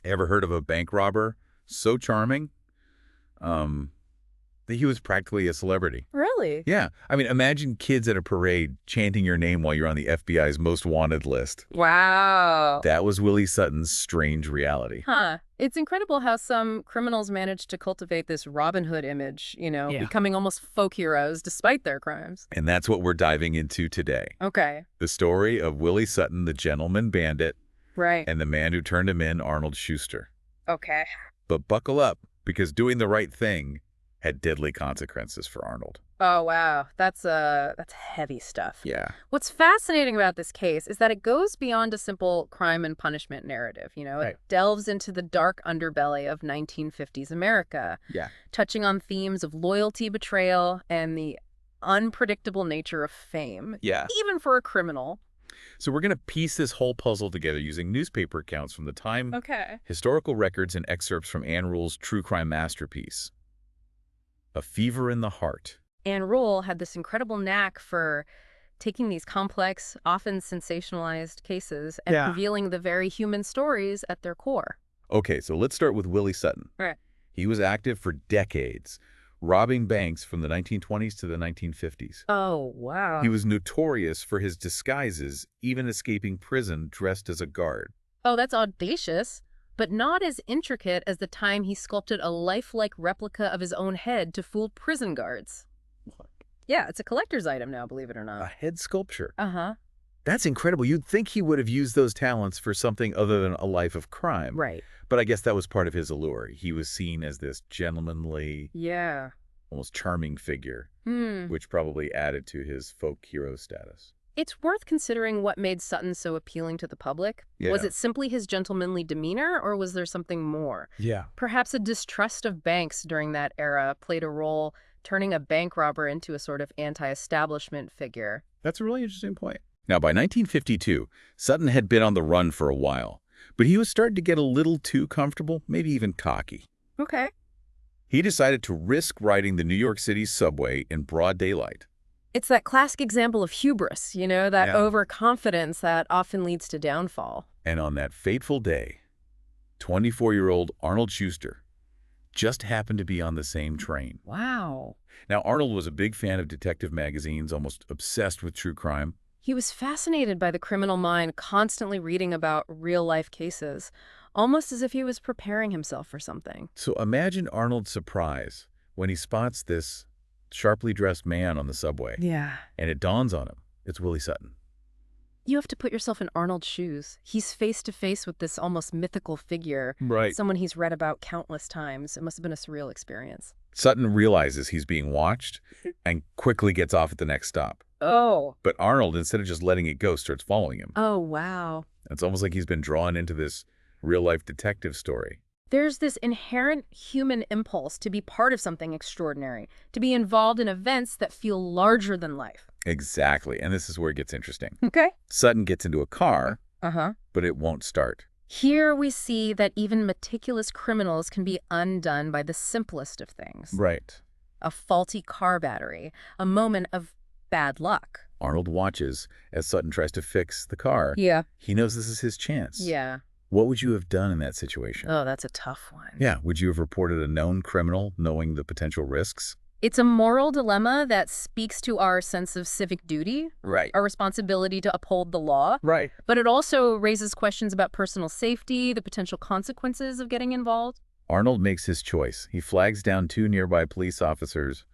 Ever heard of a bank robber so charming that he was practically a celebrity? Really? Yeah. I mean, imagine kids at a parade chanting your name while you're on the FBI's most wanted list. Wow. That was Willie Sutton's strange reality. Huh. It's incredible how some criminals manage to cultivate this Robin Hood image, Yeah. becoming almost folk heroes despite their crimes. And that's what we're diving into today. Okay. The story of Willie Sutton, the gentleman bandit, Right. and the man who turned him in, Arnold Schuster. Okay. But buckle up, because doing the right thing had deadly consequences for Arnold. Oh, wow. That's heavy stuff. Yeah. What's fascinating about this case is that it goes beyond a simple crime and punishment narrative, Right. It delves into the dark underbelly of 1950s America, Yeah. touching on themes of loyalty, betrayal, and the unpredictable nature of fame, Yeah. even for a criminal. So we're going to piece this whole puzzle together using newspaper accounts from the time, Okay. historical records, and excerpts from Ann Rule's true crime masterpiece, A Fever in the Heart. Ann Rule had this incredible knack for taking these complex, often sensationalized cases and Yeah. revealing the very human stories at their core. Okay, so let's start with Willie Sutton. Right. He was active for decades, robbing banks from the 1920s to the 1950s. Oh, wow. He was notorious for his disguises, even escaping prison dressed as a guard. Oh, that's audacious, but not as intricate as the time he sculpted a lifelike replica of his own head to fool prison guards. Yeah, it's a collector's item now, believe it or A not. head sculpture. Uh-huh. That's incredible. You'd think he would have used those talents for something other than a life of crime. Right. But I guess that was part of his allure. He was seen as this gentlemanly, Yeah. almost charming figure, Hmm. which probably added to his folk hero status. It's worth considering what made Sutton so appealing to the public. Was Yeah. it simply his gentlemanly demeanor, or was there something more? Yeah. Perhaps a distrust of banks during that era played a role, turning a bank robber into a sort of anti-establishment figure. That's a really interesting point. Now, by 1952, Sutton had been on the run for a while, but he was starting to get a little too comfortable, maybe even cocky. Okay. He decided to risk riding the New York City subway in broad daylight. It's that classic example of hubris, that Yeah. overconfidence that often leads to downfall. And on that fateful day, 24-year-old Arnold Schuster just happened to be on the same train. Wow. Now, Arnold was a big fan of detective magazines, almost obsessed with true crime. He was fascinated by the criminal mind, constantly reading about real-life cases, almost as if he was preparing himself for something. So imagine Arnold's surprise when he spots this sharply dressed man on the subway, Yeah. and it dawns on him, it's Willie Sutton. You have to put yourself in Arnold's shoes. He's face to face with this almost mythical figure, Right. someone he's read about countless times. It must have been a surreal experience. Sutton realizes he's being watched and quickly gets off at the next stop. Oh. But Arnold, instead of just letting it go, starts following him. Oh, wow. It's almost like he's been drawn into this real-life detective story. There's this inherent human impulse to be part of something extraordinary, to be involved in events that feel larger than life. Exactly, and this is where it gets interesting. Okay. Sutton gets into a car, Uh-huh. but it won't start. Here we see that even meticulous criminals can be undone by the simplest of things. Right. A faulty car battery, a moment of bad luck. Arnold watches as Sutton tries to fix the car. Yeah. He knows this is his chance. Yeah. What would you have done in that situation? Oh, that's a tough one. Yeah, would you have reported a known criminal knowing the potential risks? It's a moral dilemma that speaks to our sense of civic duty, Right. our responsibility to uphold the law, Right. but it also raises questions about personal safety, the potential consequences of getting involved. Arnold makes his choice. He flags down 2 nearby police officers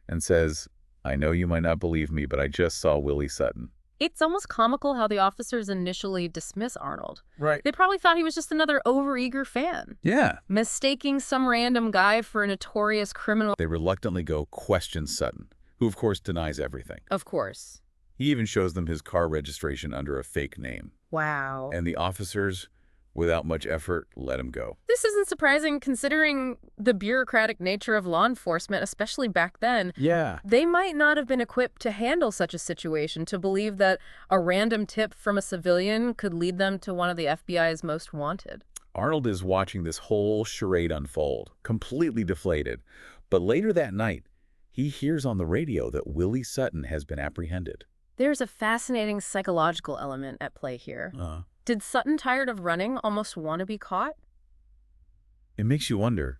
and says, "I know you might not believe me, but I just saw Willie Sutton." It's almost comical how the officers initially dismiss Arnold. Right. They probably thought he was just another overeager fan, Yeah. mistaking some random guy for a notorious criminal. They reluctantly go question Sutton, who of course denies everything. Of course. He even shows them his car registration under a fake name. Wow. And the officers, without much effort, let him go. This isn't surprising considering the bureaucratic nature of law enforcement, especially back then. Yeah. They might not have been equipped to handle such a situation, to believe that a random tip from a civilian could lead them to one of the FBI's most wanted. Arnold is watching this whole charade unfold, completely deflated. But later that night, he hears on the radio that Willie Sutton has been apprehended. There's a fascinating psychological element at play here. Did Sutton, tired of running, almost want to be caught? It makes you wonder.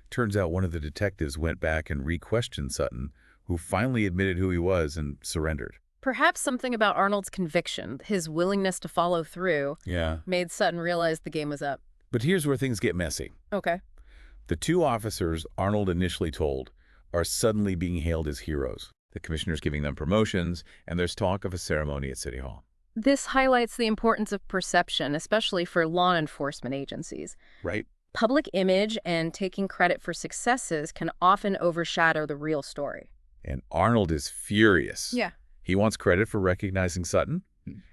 Turns out one of the detectives went back and re-questioned Sutton, who finally admitted who he was and surrendered. Perhaps something about Arnold's conviction, his willingness to follow through, Yeah. made Sutton realize the game was up. But here's where things get messy. Okay. The two officers Arnold initially told are suddenly being hailed as heroes. The commissioner's giving them promotions, and there's talk of a ceremony at City Hall. This highlights the importance of perception, especially for law enforcement agencies. Right? Public image and taking credit for successes can often overshadow the real story. And Arnold is furious. Yeah. He wants credit for recognizing Sutton,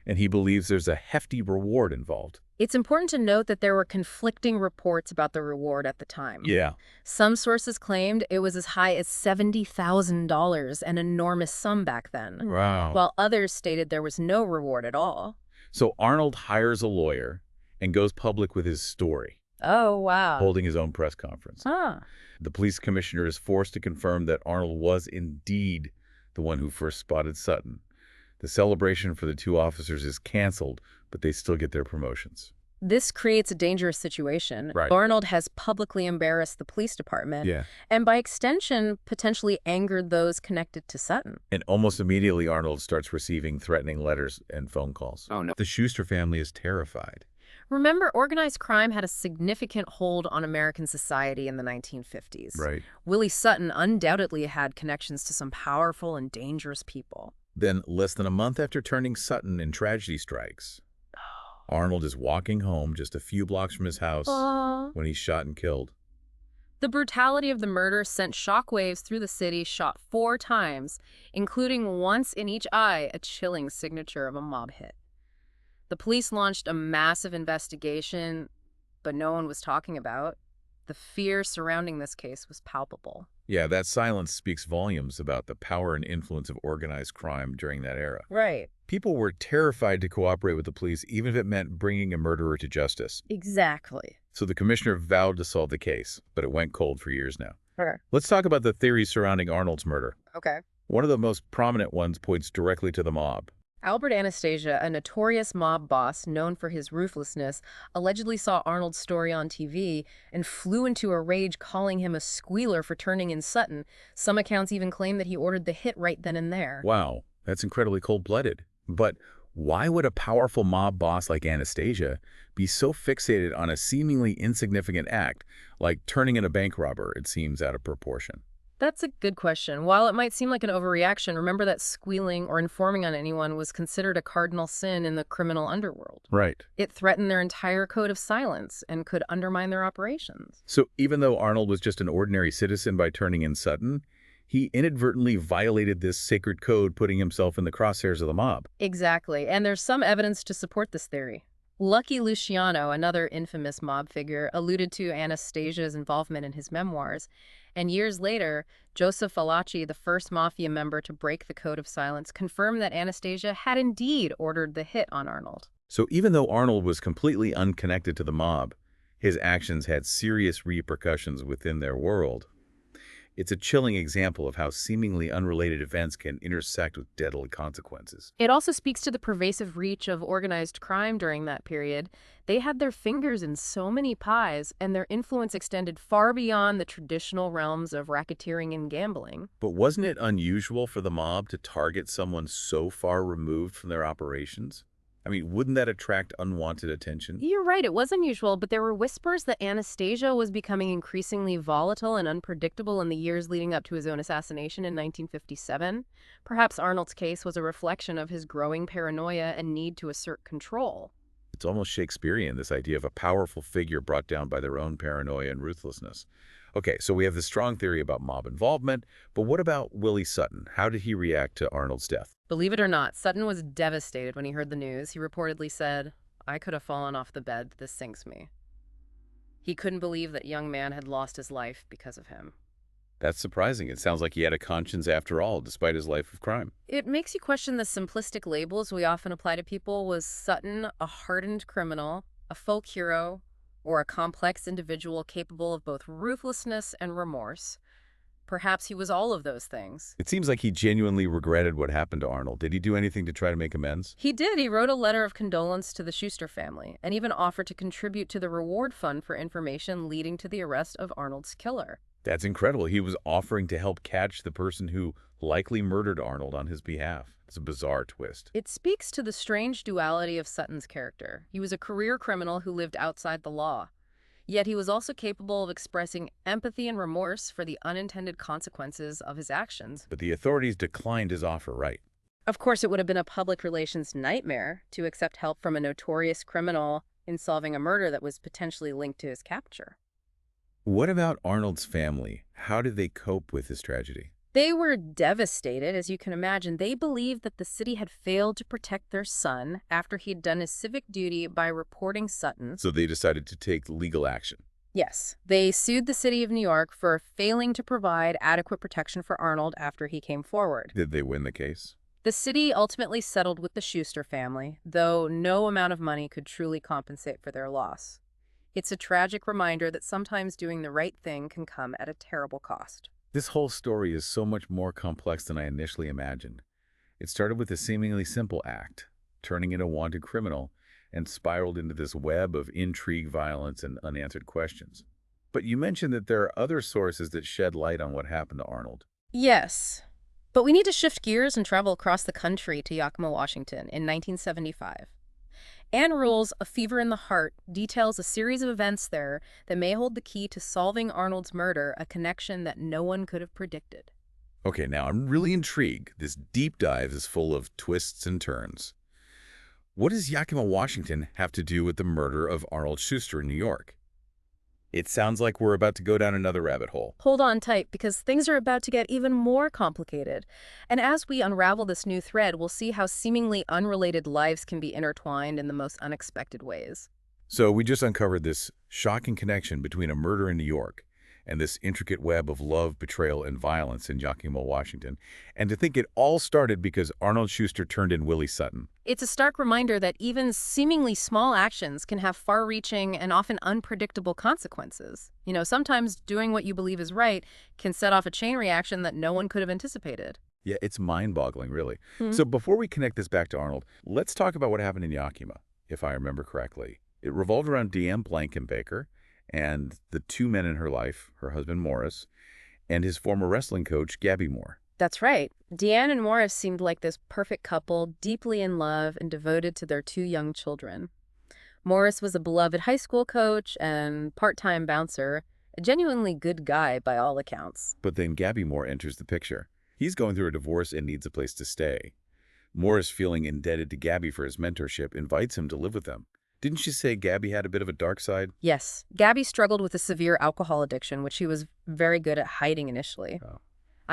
and he believes there's a hefty reward involved. It's important to note that there were conflicting reports about the reward at the time. Yeah. Some sources claimed it was as high as $70,000, an enormous sum back then, Wow. while others stated there was no reward at all. So Arnold hires a lawyer and goes public with his story, Oh, wow. holding his own press conference. Huh. The police commissioner is forced to confirm that Arnold was indeed the one who first spotted Sutton. The celebration for the two officers is canceled, but they still get their promotions. This creates a dangerous situation. Right. Arnold has publicly embarrassed the police department, Yeah. and by extension, potentially angered those connected to Sutton. And almost immediately, Arnold starts receiving threatening letters and phone calls. Oh, no. The Schuster family is terrified. Remember, organized crime had a significant hold on American society in the 1950s. Right. Willie Sutton undoubtedly had connections to some powerful and dangerous people. Then, less than a month after turning Sutton in tragedy strikes, Arnold is walking home just a few blocks from his house when he's shot and killed. The brutality of the murder sent shockwaves through the city, shot 4 times, including once in each eye, a chilling signature of a mob hit. The police launched a massive investigation, but no one was talking about. The fear surrounding this case was palpable. Yeah, that silence speaks volumes about the power and influence of organized crime during that era. Right. People were terrified to cooperate with the police, even if it meant bringing a murderer to justice. Exactly. So the commissioner vowed to solve the case, but it went cold for years now. Sure. Let's talk about the theories surrounding Arnold's murder. Okay. One of the most prominent ones points directly to the mob. Albert Anastasia, a notorious mob boss known for his ruthlessness, allegedly saw Arnold's story on TV and flew into a rage, calling him a squealer for turning in Sutton. Some accounts even claim that he ordered the hit right then and there. Wow, that's incredibly cold-blooded. But why would a powerful mob boss like Anastasia be so fixated on a seemingly insignificant act, like turning in a bank robber? It seems out of proportion. That's a good question. While it might seem like an overreaction, remember that squealing or informing on anyone was considered a cardinal sin in the criminal underworld. Right. It threatened their entire code of silence and could undermine their operations. So even though Arnold was just an ordinary citizen by turning in Sutton, he inadvertently violated this sacred code, putting himself in the crosshairs of the mob. Exactly, and there's some evidence to support this theory. Lucky Luciano, another infamous mob figure, alluded to Anastasia's involvement in his memoirs, and years later, Joseph Falacci, the first mafia member to break the code of silence, confirmed that Anastasia had indeed ordered the hit on Arnold. So even though Arnold was completely unconnected to the mob, his actions had serious repercussions within their world. It's a chilling example of how seemingly unrelated events can intersect with deadly consequences. It also speaks to the pervasive reach of organized crime during that period. They had their fingers in so many pies, and their influence extended far beyond the traditional realms of racketeering and gambling. But wasn't it unusual for the mob to target someone so far removed from their operations? I mean, wouldn't that attract unwanted attention? You're right, it was unusual, but there were whispers that Anastasia was becoming increasingly volatile and unpredictable in the years leading up to his own assassination in 1957. Perhaps Arnold's case was a reflection of his growing paranoia and need to assert control. It's almost Shakespearean, this idea of a powerful figure brought down by their own paranoia and ruthlessness. Okay, so we have this strong theory about mob involvement, but what about Willie Sutton? How did he react to Arnold's death? Believe it or not, Sutton was devastated when he heard the news. He reportedly said, "I could have fallen off the bed. This sinks me." He couldn't believe that young man had lost his life because of him. That's surprising. It sounds like he had a conscience after all, despite his life of crime. It makes you question the simplistic labels we often apply to people. Was Sutton a hardened criminal, a folk hero, or a complex individual capable of both ruthlessness and remorse? perhaps he was all of those things. It seems like he genuinely regretted what happened to Arnold. Did he do anything to try to make amends? He did. He wrote a letter of condolence to the Schuster family and even offered to contribute to the reward fund for information leading to the arrest of Arnold's killer. That's incredible. He was offering to help catch the person who likely murdered Arnold on his behalf. It's a bizarre twist. It speaks to the strange duality of Sutton's character. He was a career criminal who lived outside the law. Yet he was also capable of expressing empathy and remorse for the unintended consequences of his actions. But the authorities declined his offer, right? Of course, it would have been a public relations nightmare to accept help from a notorious criminal in solving a murder that was potentially linked to his capture. What about Arnold's family? How did they cope with this tragedy? They were devastated, as you can imagine. They believed that the city had failed to protect their son after he'd done his civic duty by reporting Sutton. So they decided to take legal action. Yes, they sued the city of New York for failing to provide adequate protection for Arnold after he came forward. Did they win the case? The city ultimately settled with the Schuster family, though no amount of money could truly compensate for their loss. It's a tragic reminder that sometimes doing the right thing can come at a terrible cost. This whole story is so much more complex than I initially imagined. It started with a seemingly simple act, turning into a wanted criminal, and spiraled into this web of intrigue, violence, and unanswered questions. But you mentioned that there are other sources that shed light on what happened to Arnold. Yes, but we need to shift gears and travel across the country to Yakima, Washington in 1975. Anne Rule's A Fever in the Heart details a series of events there that may hold the key to solving Arnold's murder, a connection that no one could have predicted. Okay, now I'm really intrigued. This deep dive is full of twists and turns. What does Yakima, Washington have to do with the murder of Arnold Schuster in New York? It sounds like we're about to go down another rabbit hole. Hold on tight, because things are about to get even more complicated. And as we unravel this new thread, we'll see how seemingly unrelated lives can be intertwined in the most unexpected ways. So we just uncovered this shocking connection between a murder in New York and this intricate web of love, betrayal, and violence in Yakima, Washington. And to think it all started because Arnold Schuster turned in Willie Sutton. It's a stark reminder that even seemingly small actions can have far-reaching and often unpredictable consequences. Sometimes doing what you believe is right can set off a chain reaction that no one could have anticipated. Yeah, it's mind-boggling, really. So before we connect this back to Arnold, let's talk about what happened in Yakima, if I remember correctly. It revolved around Deanne Blankenbaker and the two men in her life, her husband Morris, and his former wrestling coach, Gabby Moore. That's right. Deanne and Morris seemed like this perfect couple, deeply in love and devoted to their two young children. Morris was a beloved high school coach and part-time bouncer, a genuinely good guy by all accounts. But then Gabby Moore enters the picture. He's going through a divorce and needs a place to stay. Morris, feeling indebted to Gabby for his mentorship, invites him to live with them. Didn't you say Gabby had a bit of a dark side? Yes. Gabby struggled with a severe alcohol addiction, which she was very good at hiding initially. Oh.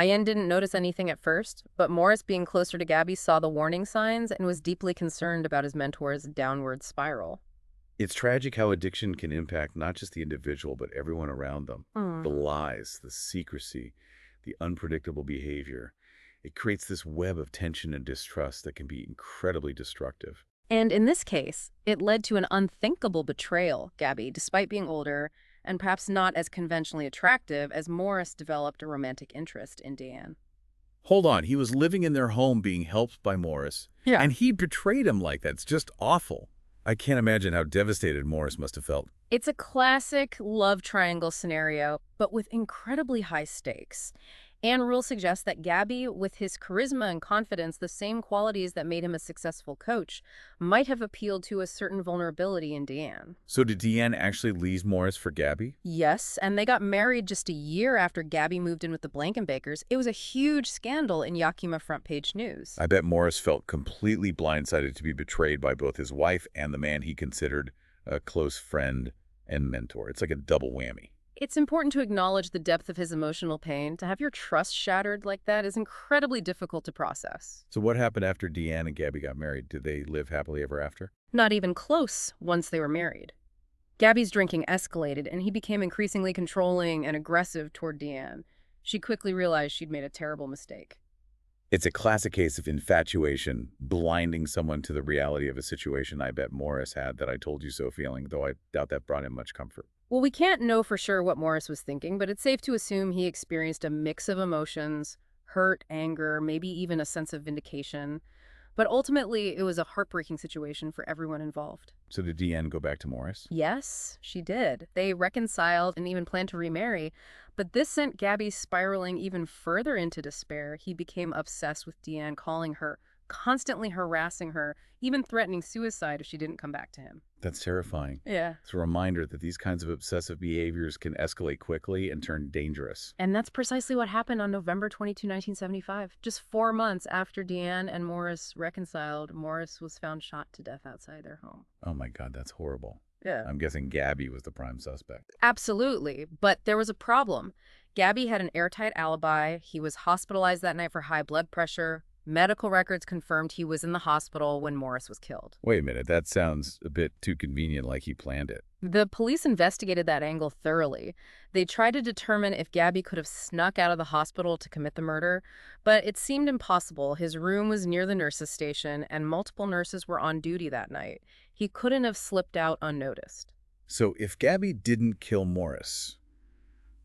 Ian didn't notice anything at first, but Morris, being closer to Gabby, saw the warning signs and was deeply concerned about his mentor's downward spiral. It's tragic how addiction can impact not just the individual, but everyone around them. The lies, the secrecy, the unpredictable behavior. It creates this web of tension and distrust that can be incredibly destructive. And in this case, it led to an unthinkable betrayal. Gabby, despite being older and perhaps not as conventionally attractive, as Morris developed a romantic interest in Deanne. Hold on, he was living in their home being helped by Morris. Yeah. And he betrayed him like that. It's just awful. I can't imagine how devastated Morris must have felt. It's a classic love triangle scenario, but with incredibly high stakes. Anne Rule suggests that Gabby, with his charisma and confidence, the same qualities that made him a successful coach, might have appealed to a certain vulnerability in Deanne. So did Deanne actually leave Morris for Gabby? Yes, and they got married just a year after Gabby moved in with the Blankenbakers. It was a huge scandal in Yakima front page news. I bet Morris felt completely blindsided to be betrayed by both his wife and the man he considered a close friend and mentor. It's like a double whammy. It's important to acknowledge the depth of his emotional pain. To have your trust shattered like that is incredibly difficult to process. So what happened after Deanne and Gabby got married? Did they live happily ever after? Not even close once they were married. Gabby's drinking escalated, and he became increasingly controlling and aggressive toward Deanne. She quickly realized she'd made a terrible mistake. It's a classic case of infatuation, blinding someone to the reality of a situation I bet Morris had that I told you so feeling, though I doubt that brought him much comfort. Well, we can't know for sure what Morris was thinking, but it's safe to assume he experienced a mix of emotions, hurt, anger, maybe even a sense of vindication. But ultimately, it was a heartbreaking situation for everyone involved. So did Deanne go back to Morris? Yes, she did. They reconciled and even planned to remarry, but this sent Gabby spiraling even further into despair. He became obsessed with Deanne, calling her, constantly harassing her, even threatening suicide if she didn't come back to him. That's terrifying. Yeah. It's a reminder that these kinds of obsessive behaviors can escalate quickly and turn dangerous. And that's precisely what happened on November 22, 1975. Just 4 months after Deanne and Morris reconciled, Morris was found shot to death outside their home. Oh my God, that's horrible. Yeah. I'm guessing Gabby was the prime suspect. Absolutely. But there was a problem. Gabby had an airtight alibi. He was hospitalized that night for high blood pressure. Medical records confirmed he was in the hospital when Morris was killed. Wait a minute, that sounds a bit too convenient, like he planned it. The police investigated that angle thoroughly. They tried to determine if Gabby could have snuck out of the hospital to commit the murder, but it seemed impossible. His room was near the nurses' station, and multiple nurses were on duty that night. He couldn't have slipped out unnoticed. So if Gabby didn't kill Morris,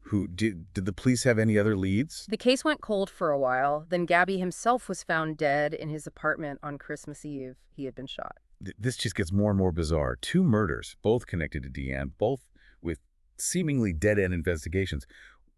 who did the police have any other leads? The case went cold for a while. Then Gabby himself was found dead in his apartment on Christmas Eve. He had been shot. This just gets more and more bizarre. 2 murders, both connected to Deanne, both with seemingly dead-end investigations.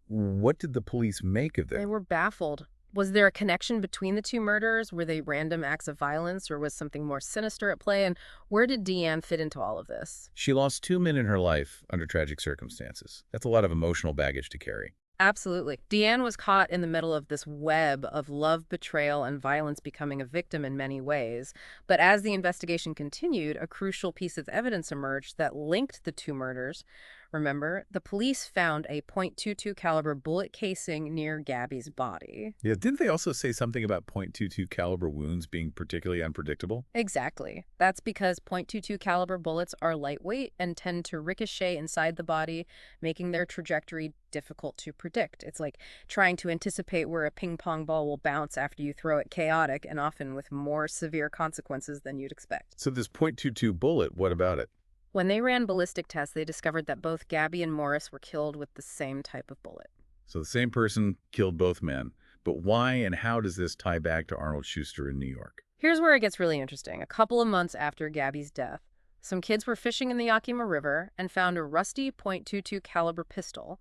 What did the police make of They them? were baffled. Was there a connection between the 2 murders? Were they random acts of violence, or was something more sinister at play? And where did Deanne fit into all of this? She lost 2 men in her life under tragic circumstances. That's a lot of emotional baggage to carry. Absolutely. Deanne was caught in the middle of this web of love, betrayal, and violence, becoming a victim in many ways. But as the investigation continued, a crucial piece of evidence emerged that linked the 2 murders. Remember, the police found a .22 caliber bullet casing near Gabby's body. Yeah, didn't they also say something about .22 caliber wounds being particularly unpredictable? Exactly. That's because .22 caliber bullets are lightweight and tend to ricochet inside the body, making their trajectory difficult to predict. It's like trying to anticipate where a ping pong ball will bounce after you throw it, chaotic and often with more severe consequences than you'd expect. So this .22 bullet, what about it? When they ran ballistic tests, they discovered that both Gabby and Morris were killed with the same type of bullet. So the same person killed both men. But why and how does this tie back to Arnold Schuster in New York? Here's where it gets really interesting. A couple of months after Gabby's death, some kids were fishing in the Yakima River and found a rusty .22 caliber pistol.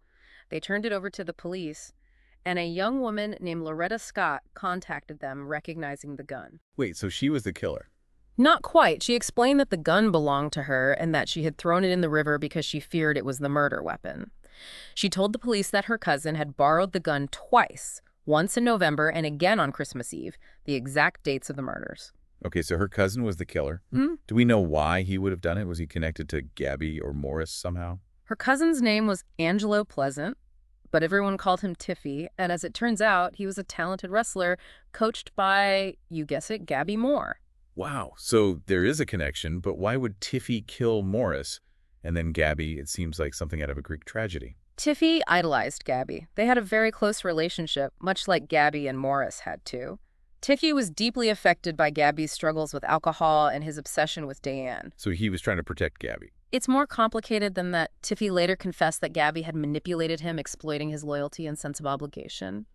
They turned it over to the police, and a young woman named Loretta Scott contacted them, recognizing the gun. Wait, so she was the killer? Not quite. She explained that the gun belonged to her and that she had thrown it in the river because she feared it was the murder weapon. She told the police that her cousin had borrowed the gun twice, once in November and again on Christmas Eve, the exact dates of the murders. Okay, so her cousin was the killer. Hmm? Do we know why he would have done it? Was he connected to Gabby or Morris somehow? Her cousin's name was Angelo Pleasant, but everyone called him Tiffy, and as it turns out, he was a talented wrestler coached by, you guess it, Gabby Moore. Wow, so there is a connection, but why would Tiffy kill Morris? And then Gabby, it seems like something out of a Greek tragedy. Tiffy idolized Gabby. They had a very close relationship, much like Gabby and Morris had too. Tiffy was deeply affected by Gabby's struggles with alcohol and his obsession with Deanne. So he was trying to protect Gabby. It's more complicated than that. Tiffy later confessed that Gabby had manipulated him, exploiting his loyalty and sense of obligation.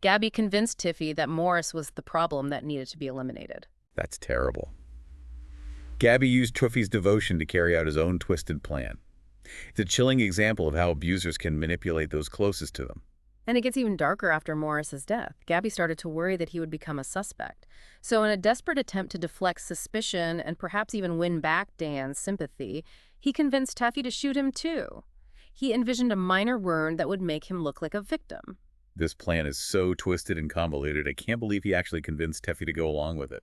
Gabby convinced Tiffy that Morris was the problem that needed to be eliminated. That's terrible. Gabby used Tiffy's devotion to carry out his own twisted plan. It's a chilling example of how abusers can manipulate those closest to them. And it gets even darker after Morris's death. Gabby started to worry that he would become a suspect. So in a desperate attempt to deflect suspicion and perhaps even win back Dan's sympathy, he convinced Tiffy to shoot him too. He envisioned a minor wound that would make him look like a victim. This plan is so twisted and convoluted, I can't believe he actually convinced Tiffy to go along with it.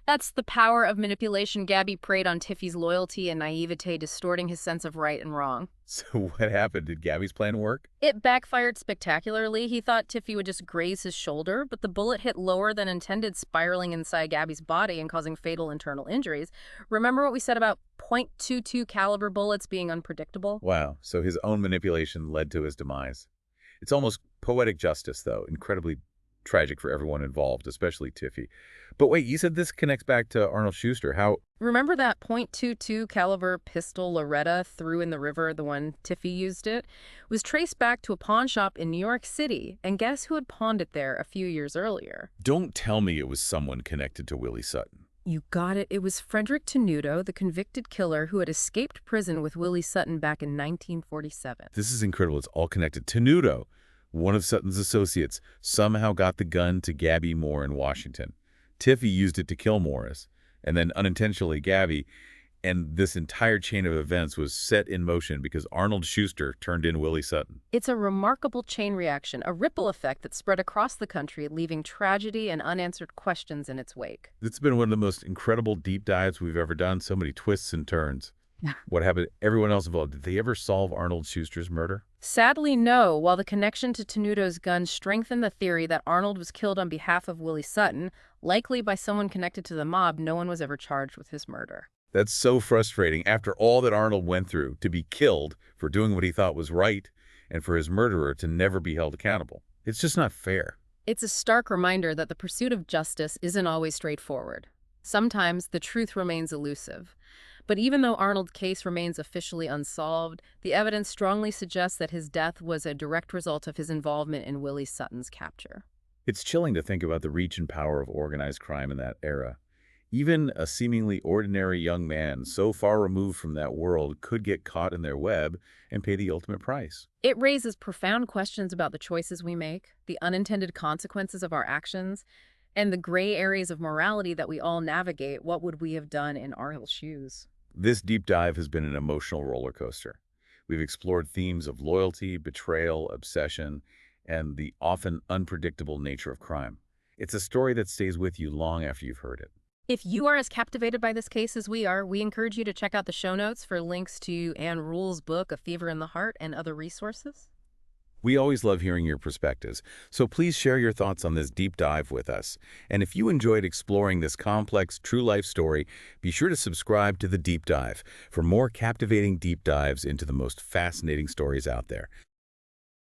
That's the power of manipulation. Gabby preyed on Tiffy's loyalty and naivete, distorting his sense of right and wrong. So what happened? Did Gabby's plan work? It backfired spectacularly. He thought Tiffy would just graze his shoulder, but the bullet hit lower than intended, spiraling inside Gabby's body and causing fatal internal injuries. Remember what we said about .22 caliber bullets being unpredictable? Wow, so his own manipulation led to his demise. It's almost poetic justice, though, incredibly Tragic for everyone involved, especially Tiffy. But wait, you said this connects back to Arnold Schuster. How? Remember that .22 caliber pistol Loretta threw in the river, the one Tiffy used it? Was traced back to a pawn shop in New York City, and guess who had pawned it there a few years earlier? Don't tell me it was someone connected to Willie Sutton. You got it. It was Frederick Tenuto, the convicted killer who had escaped prison with Willie Sutton back in 1947. This is incredible. It's all connected. Tenuto, one of Sutton's associates, somehow got the gun to Gabby Moore in Washington. Tiffy used it to kill Morris, and then unintentionally Gabby, and this entire chain of events was set in motion because Arnold Schuster turned in Willie Sutton. It's a remarkable chain reaction, a ripple effect that spread across the country, leaving tragedy and unanswered questions in its wake. It's been one of the most incredible deep dives we've ever done. So many twists and turns. What happened to everyone else involved? Did they ever solve Arnold Schuster's murder? Sadly, no. While the connection to Tenuto's gun strengthened the theory that Arnold was killed on behalf of Willie Sutton, likely by someone connected to the mob, no one was ever charged with his murder. That's so frustrating. After all that Arnold went through, to be killed for doing what he thought was right, and for his murderer to never be held accountable. It's just not fair. It's a stark reminder that the pursuit of justice isn't always straightforward. Sometimes the truth remains elusive. But even though Arnold's case remains officially unsolved, the evidence strongly suggests that his death was a direct result of his involvement in Willie Sutton's capture. It's chilling to think about the reach and power of organized crime in that era. Even a seemingly ordinary young man so far removed from that world could get caught in their web and pay the ultimate price. It raises profound questions about the choices we make, the unintended consequences of our actions, and the gray areas of morality that we all navigate. What would we have done in Arnold's shoes? This deep dive has been an emotional roller coaster. We've explored themes of loyalty, betrayal, obsession, and the often unpredictable nature of crime. It's a story that stays with you long after you've heard it. If you are as captivated by this case as we are, we encourage you to check out the show notes for links to Ann Rule's book, A Fever in the Heart, and other resources. We always love hearing your perspectives, so please share your thoughts on this deep dive with us. And if you enjoyed exploring this complex, true-life story, be sure to subscribe to The Deep Dive for more captivating deep dives into the most fascinating stories out there.